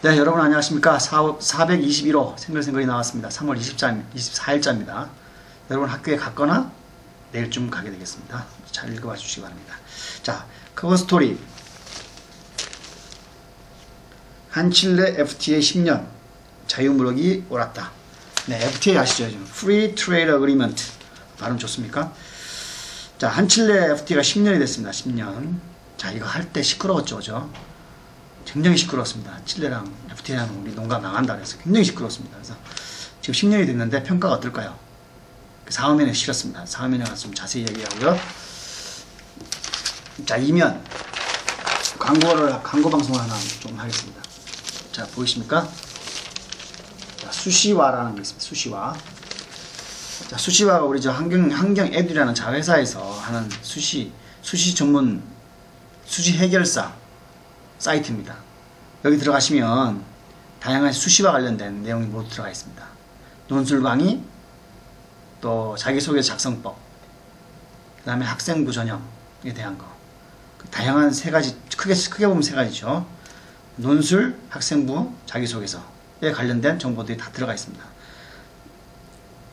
네, 여러분 안녕하십니까. 421호 생글생글이 나왔습니다. 3월 24일자입니다. 여러분 학교에 갔거나 내일쯤 가게 되겠습니다. 잘 읽어봐 주시기 바랍니다. 자, 커버 스토리. 한칠레 FTA 10년 자유무역이 옳았다. 네, FTA 아시죠? Free Trade Agreement. 발음 좋습니까? 자, 한칠레 FTA가 10년이 됐습니다. 10년. 자, 이거 할 때 시끄러웠죠, 그죠? 굉장히 시끄러웠습니다. 칠레랑 FTA랑 우리 농가 망한다 그래서 굉장히 시끄러웠습니다. 그래서 지금 10년이 됐는데 평가가 어떨까요? 사화면에 실었습니다. 사화면에 가서 좀 자세히 얘기하고요. 자, 이면 광고 방송을 하나 좀 하겠습니다. 자, 보이십니까? 자, 수시화라는 게 있습니다. 수시화. 자, 수시화가 우리 저 환경 애들이라는 자회사에서 하는 수시 전문 수시 해결사 사이트입니다. 여기 들어가시면 다양한 수시와 관련된 내용이 모두 들어가 있습니다. 논술 강의, 또 자기소개 작성법, 그 다음에 학생부 전형에 대한 거. 다양한 세 가지, 크게 보면 세 가지죠. 논술, 학생부, 자기소개서에 관련된 정보들이 다 들어가 있습니다.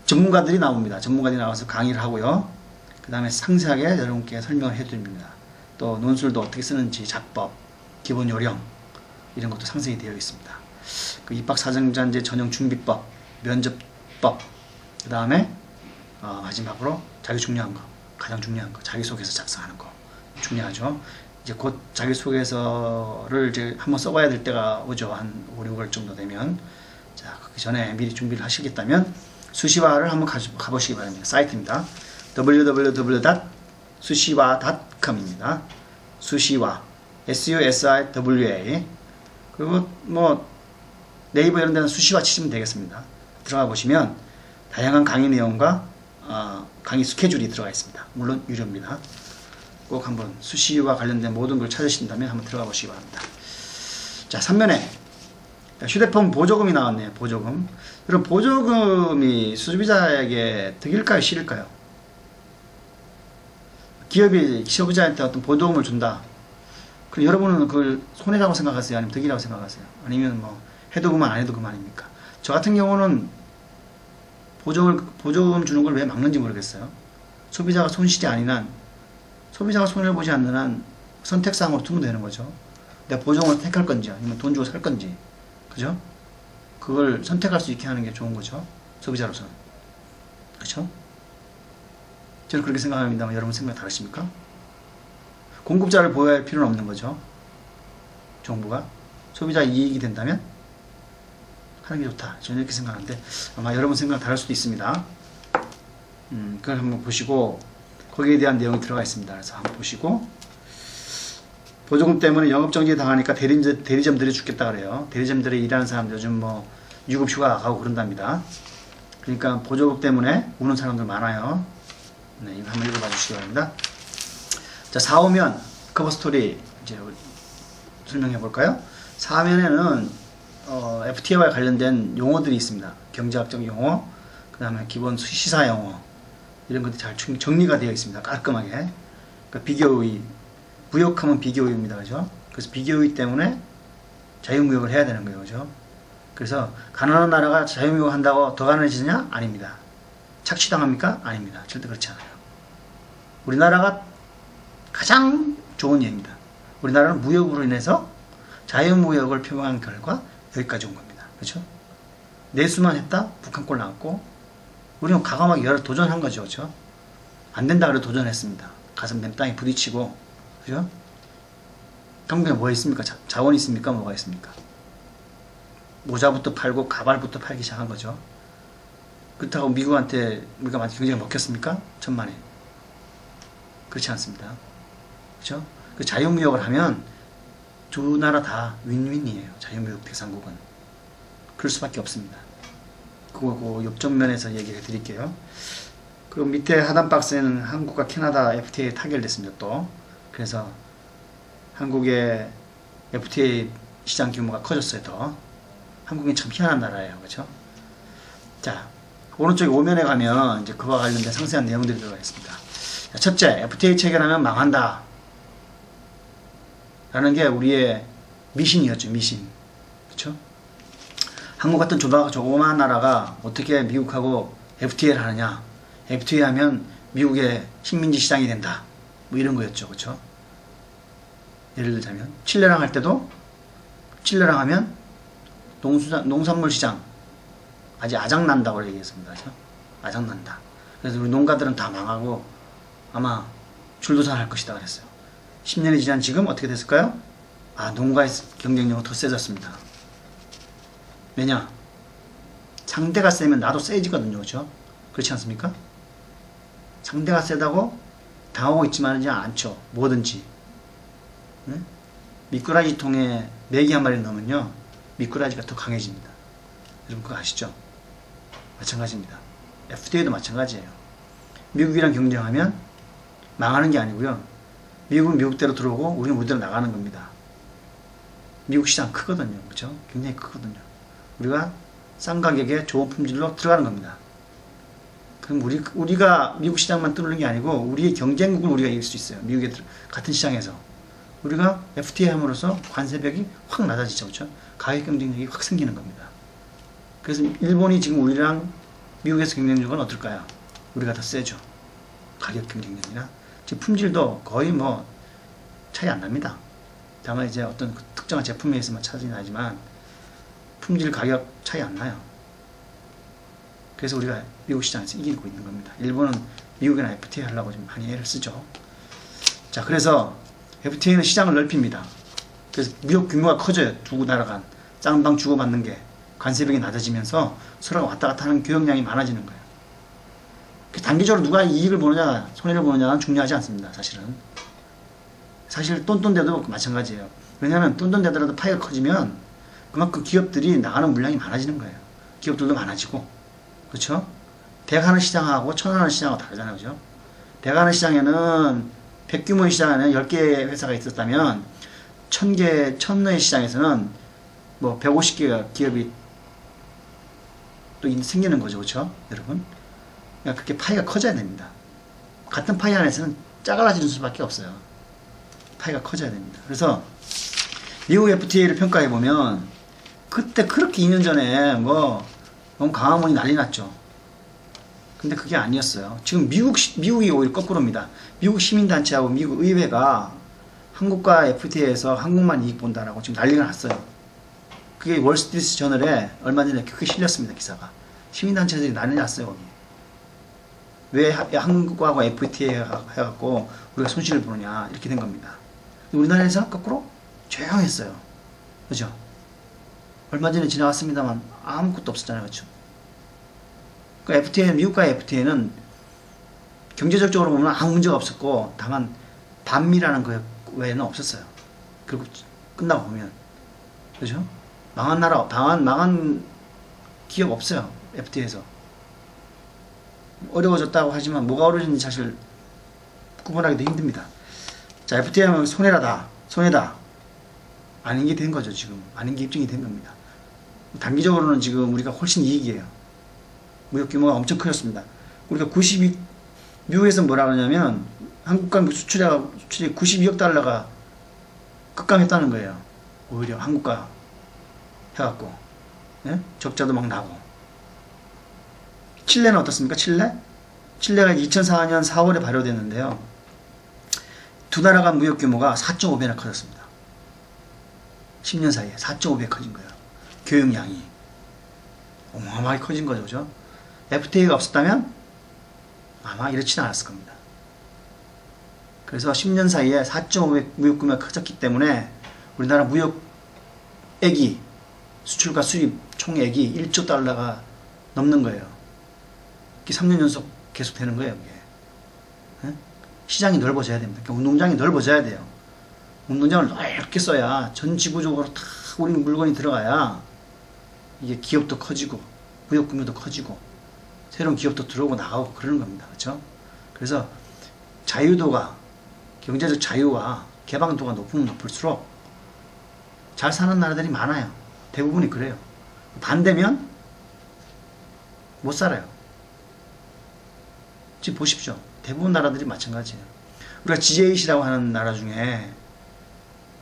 전문가들이 나옵니다. 전문가들이 나와서 강의를 하고요. 그 다음에 상세하게 여러분께 설명을 해드립니다. 또 논술도 어떻게 쓰는지, 작법, 기본 요령 이런 것도 상세히 되어 있습니다. 그 입학사정자제 전형 준비법, 면접법, 그 다음에 마지막으로 가장 중요한 거 자기소개서 작성하는 거 중요하죠. 이제 곧 자기소개서를 이제 한번 써봐야 될 때가 오죠. 한 5, 6월 정도 되면. 자, 그 전에 미리 준비를 하시겠다면 수시화를 한번 가보시기 바랍니다. 사이트입니다. www.susiwa.com입니다. 수시화 SUSIWA. 그리고 뭐 네이버 이런 데는 수시화 치시면 되겠습니다. 들어가 보시면 다양한 강의 내용과 강의 스케줄이 들어가 있습니다. 물론 유료입니다. 꼭 한번 수시와 관련된 모든 걸 찾으신다면 한번 들어가 보시기 바랍니다. 자, 3면에 휴대폰 보조금이 나왔네요. 보조금. 여러분, 보조금이 소비자에게 득일까요, 실일까요? 기업이 소비자한테 어떤 보조금을 준다. 그럼 여러분은 그걸 손해라고 생각하세요? 아니면 득이라고 생각하세요? 아니면 뭐 해도 그만 안 해도 그만입니까? 저 같은 경우는 보조금 주는 걸 왜 막는지 모르겠어요. 소비자가 손실이 아닌 한, 소비자가 손해를 보지 않는 한 선택사항으로 두면 되는 거죠. 내가 보조금을 택할 건지 아니면 돈 주고 살 건지, 그죠? 그걸 선택할 수 있게 하는 게 좋은 거죠. 소비자로서는. 그렇죠? 저는 그렇게 생각합니다만 여러분 생각 다르십니까? 공급자를 보호할 필요는 없는 거죠. 정부가. 소비자 이익이 된다면 하는 게 좋다. 저는 이렇게 생각하는데 아마 여러분 생각 다를 수도 있습니다. 그걸 한번 보시고 거기에 대한 내용이 들어가 있습니다. 그래서 한번 보시고 보조금 때문에 영업정지 당하니까 대리점들이 죽겠다 그래요. 대리점들이 일하는 사람들 요즘 뭐 유급휴가 가고 그런답니다. 그러니까 보조금 때문에 우는 사람들 많아요. 네, 이거 한번 읽어봐 주시기 바랍니다. 자, 4호면 커버 스토리 이제 설명해 볼까요? 4화면에는 FTA와 관련된 용어들이 있습니다. 경제학적 용어, 그 다음에 기본 시사 용어 이런 것들이 잘 정리가 되어 있습니다. 깔끔하게. 그러니까 비교의, 무역하면 비교의입니다. 그죠? 그래서 비교의 때문에 자유무역을 해야 되는 거예요. 그죠? 그래서 가난한 나라가 자유무역 한다고 더 가난해지느냐? 아닙니다. 착취당합니까? 아닙니다. 절대 그렇지 않아요. 우리나라가 가장 좋은 예입니다. 우리나라는 무역으로 인해서 자유무역을 표방한 결과 여기까지 온 겁니다. 그렇죠? 내수만 했다? 북한 꼴 나왔고 우리는 과감하게 여러 도전한 거죠. 그렇죠? 안 된다 그래도 도전했습니다. 가슴 땅에 부딪히고. 그죠? 한국에 뭐 있습니까? 자원이 있습니까? 뭐가 있습니까? 모자부터 팔고 가발부터 팔기 시작한 거죠. 그렇다고 미국한테 우리가 굉장히 먹혔습니까? 천만에. 그렇지 않습니다. 그렇죠? 그 자유무역을 하면 두 나라 다 윈윈이에요. 자유무역 대상국은. 그럴 수밖에 없습니다. 그거 옆전면에서 얘기해 드릴게요. 그 밑에 하단 박스에는 한국과 캐나다 FTA 타결됐습니다. 또 그래서 한국의 FTA 시장 규모가 커졌어요. 더. 한국이 참 희한한 나라예요. 그렇죠? 자, 오른쪽 오면에 가면 이제 그와 관련된 상세한 내용들이 들어가 있습니다. 자, 첫째, FTA 체결하면 망한다 라는 게 우리의 미신이었죠. 미신. 그렇죠? 한국 같은 조그마한 나라가 어떻게 미국하고 FTA를 하느냐. FTA 하면 미국의 식민지 시장이 된다. 뭐 이런 거였죠. 그렇죠? 예를 들자면 칠레랑 할 때도 칠레랑 하면 농산물 시장 아주 아작난다고 얘기했습니다. 그렇죠? 아작난다. 그래서 우리 농가들은 다 망하고 아마 줄도산할 것이다 그랬어요. 10년이 지난 지금 어떻게 됐을까요? 농가의 경쟁력은 더 세졌습니다. 왜냐? 상대가 세면 나도 세지거든요. 그렇죠? 그렇지 않습니까? 상대가 세다고 당하고 있지만은 않죠. 뭐든지. 네? 미꾸라지 통에 메기 한 마리 넣으면요. 미꾸라지가 더 강해집니다. 여러분 그거 아시죠? 마찬가지입니다. FTA도 마찬가지예요. 미국이랑 경쟁하면 망하는 게 아니고요. 미국은 미국대로 들어오고 우리는 우리대로 나가는 겁니다. 미국 시장 크거든요. 그렇죠? 굉장히 크거든요. 우리가 싼 가격에 좋은 품질로 들어가는 겁니다. 그럼 우리가 미국 시장만 뚫는 게 아니고 우리의 경쟁국을 우리가 이길 수 있어요. 미국에 같은 시장에서. 우리가 FTA 함으로써 관세벽이 확 낮아지죠. 그렇죠? 가격 경쟁력이 확 생기는 겁니다. 그래서 일본이 지금 우리랑 미국에서 경쟁력은 어떨까요? 우리가 더 세죠. 가격 경쟁력이나 지금 품질도 거의 뭐 차이 안 납니다. 다만 이제 어떤 특정한 제품에 있어만 차이 나지만 품질 가격 차이 안 나요. 그래서 우리가 미국 시장에서 이기고 있는 겁니다. 일본은 미국이나 FTA 하려고 좀 많이 애를 쓰죠. 자, 그래서 FTA는 시장을 넓힙니다. 그래서 무역 규모가 커져요. 두 나라가 쌍방 주고받는 게 관세벽이 낮아지면서 서로가 왔다 갔다 하는 교역량이 많아지는 거예요. 단기적으로 누가 이익을 보느냐 손해를 보느냐는 중요하지 않습니다. 사실 똔똔대도 마찬가지예요. 왜냐하면 똔똔대더라도 파이가 커지면 그만큼 기업들이 나가는 물량이 많아지는 거예요. 기업들도 많아지고. 그렇죠? 대가하는 시장하고 천하는 시장하고 다르잖아요. 그죠? 대가하는 시장에는 100규모의 시장에는 10개의 회사가 있었다면 1000의 시장에서는 뭐 150개가 기업이 또 생기는 거죠. 그렇죠? 여러분? 그러니까 그렇게 파이가 커져야 됩니다. 같은 파이 안에서는 짜갈라지는 수밖에 없어요. 파이가 커져야 됩니다. 그래서 미국 FTA를 평가해 보면 그때 그렇게 2년 전에 뭐 너무 강화문이 난리 났죠. 근데 그게 아니었어요. 지금 미국이 오히려 거꾸로입니다. 미국 시민단체하고 미국 의회가 한국과 FTA에서 한국만 이익 본다라고 지금 난리가 났어요. 그게 월스트리트 저널에 얼마 전에 크게 실렸습니다. 기사가. 시민단체들이 난리 났어요. 거기. 왜 한국하고 FTA 해갖고 우리가 손실을 보느냐 이렇게 된 겁니다. 우리나라에서 거꾸로 조용했어요. 그죠? 얼마 전에 지나갔습니다만 아무것도 없었잖아요. 그렇죠? 그러니까 FTA는, 미국과의 FTA는 경제적으로 보면 아무 문제가 없었고 다만 반미라는 거 외에는 없었어요. 그리고 끝나고 보면 그죠? 망한 나라, 망한 기업 없어요. FTA에서. 어려워졌다고 하지만 뭐가 어려워졌는지 사실 구분하기도 힘듭니다. 자, FTA 하면 손해다. 아닌 게 된 거죠, 지금. 아닌 게 입증이 된 겁니다. 단기적으로는 지금 우리가 훨씬 이익이에요. 무역 규모가 엄청 커졌습니다. 우리가 미국에서 뭐라 그러냐면, 한국과 수출이 92억 달러가 급감했다는 거예요. 오히려 한국과 해갖고. 예? 적자도 막 나고. 칠레는 어떻습니까? 칠레가 2004년 4월에 발효됐는데요. 두 나라가 무역 규모가 4.5배나 커졌습니다. 10년 사이에 4.5배 커진 거예요. 교역량이. 어마어마하게 커진 거죠. 그죠? FTA가 없었다면 아마 이렇지는 않았을 겁니다. 그래서 10년 사이에 4.5배 무역 규모가 커졌기 때문에 우리나라 무역액이 수출과 수입 총액이 1조 달러가 넘는 거예요. 이게 3년 연속 계속 되는 거예요. 이게. 네? 시장이 넓어져야 됩니다. 그러니까 운동장이 넓어져야 돼요. 운동장을 넓게 써야 전 지구적으로 다 우리 물건이 들어가야 이게 기업도 커지고 무역 규모도 커지고 새로운 기업도 들어오고 나가고 그러는 겁니다. 그렇죠? 그래서 자유도가 경제적 자유와 개방도가 높으면 높을수록 잘 사는 나라들이 많아요. 대부분이 그래요. 반대면 못 살아요. 지금 보십시오. 대부분 나라들이 마찬가지예요. 우리가 G8이라고 하는 나라 중에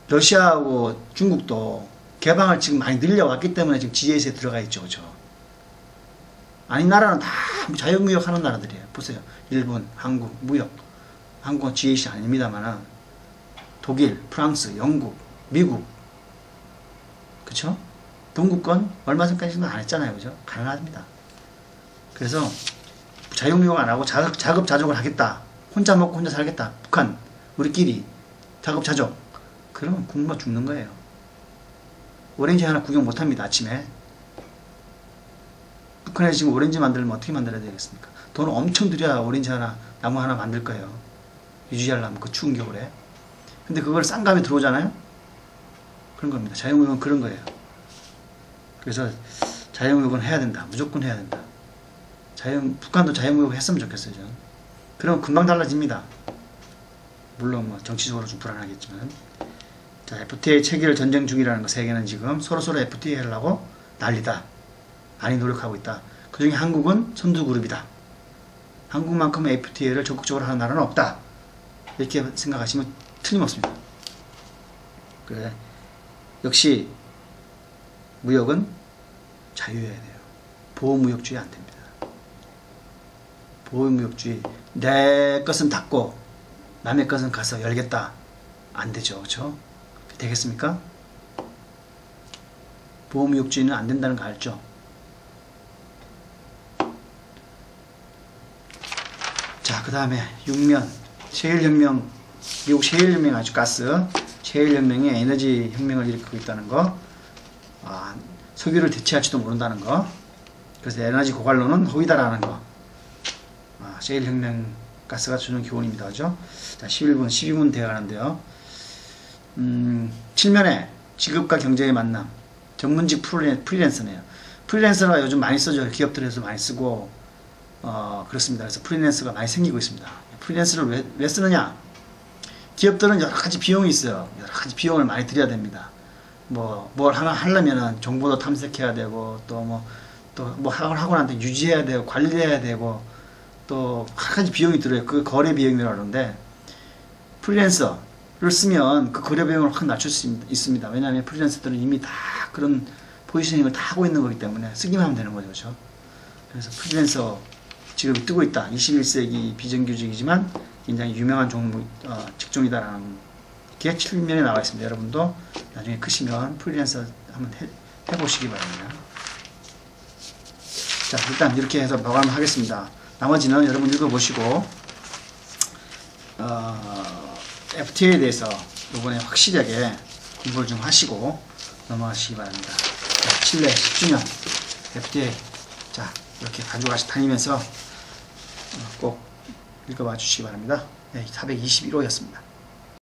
러시아하고 중국도 개방을 지금 많이 늘려왔기 때문에 지금 GS에 들어가 있죠. 그죠? 아닌 나라는 다 자유무역 하는 나라들이에요. 보세요. 일본, 한국, 무역. 한국은 GS이 아닙니다만 독일, 프랑스, 영국, 미국. 그쵸? 동구권 얼마 전까지는 안 했잖아요. 그죠? 가능합니다. 그래서 자유무역 안 하고 자급자족을 하겠다. 혼자 먹고 혼자 살겠다. 북한, 우리끼리 자급자족. 그러면 굶어 죽는 거예요. 오렌지 하나 구경 못합니다. 아침에. 북한에 지금 오렌지 만들면 어떻게 만들어야 되겠습니까? 돈을 엄청 들여야 오렌지 하나, 나무 하나 만들 거예요. 유지하려면 그 추운 겨울에. 근데 그걸 싼 값에 들어오잖아요? 그런 겁니다. 자유무역은 그런 거예요. 그래서 자유무역은 해야 된다. 무조건 해야 된다. 북한도 자유무역 했으면 좋겠어요. 저는. 그러면 금방 달라집니다. 물론 뭐 정치적으로 좀 불안하겠지만. 자, FTA 체결 전쟁 중이라는 거 세계는 지금 서로서로 FTA 하려고 난리다. 많이 노력하고 있다. 그 중에 한국은 선두그룹이다. 한국만큼 FTA를 적극적으로 하는 나라는 없다. 이렇게 생각하시면 틀림없습니다. 그래. 역시 무역은 자유여야 돼요. 보호무역주의 안 됩니다. 보호무역주의, 내 것은 닫고 남의 것은 가서 열겠다. 안 되죠. 그렇죠? 되겠습니까? 보호무역주의는 안 된다는 거 알죠? 자, 그 다음에 6면 셰일혁명, 미국 셰일혁명 아주 가스 셰일혁명이 에너지 혁명을 일으키고 있다는 거, 석유를 대체할지도 모른다는 거, 그래서 에너지 고갈로는 허위다라는 거. 셰일혁명 가스가 주는 교훈입니다. 그죠? 자, 11분, 12분 되어가는데요. 7면에 직업과 경제의 만남, 전문직 프리랜서네요. 프리랜서가 요즘 많이 써져요. 기업들에서 많이 쓰고, 그렇습니다. 그래서 프리랜서가 많이 생기고 있습니다. 프리랜서를 왜 쓰느냐? 기업들은 여러 가지 비용이 있어요. 여러 가지 비용을 많이 들여야 됩니다. 뭘 하나 하려면은 정보도 탐색해야 되고, 뭐 하고 난 뒤에 유지해야 되고, 관리해야 되고, 또 여러 가지 비용이 들어요. 그 거래 비용이라고 하는데, 프리랜서를 쓰면 그 거래 비용을 확 낮출 수 있습니다. 왜냐하면 프리랜서들은 이미 다 그런 포지셔닝을 다 하고 있는 거기 때문에 쓰기만 하면 되는 거죠. 그렇죠? 그래서 프리랜서 직업이 뜨고 있다. 21세기 비정규직이지만 굉장히 유명한 직종이다라는 게 7면에 나와 있습니다. 여러분도 나중에 크시면 프리랜서 한번 해보시기 바랍니다. 자, 일단 이렇게 해서 마감하겠습니다. 나머지는 여러분 읽어보시고 FTA에 대해서 이번에 확실하게 공부를 좀 하시고 넘어가시기 바랍니다. 자, 칠레 10주년 FTA, 자, 이렇게 가지고 다니면서 꼭 읽어봐 주시기 바랍니다. 네, 421호였습니다.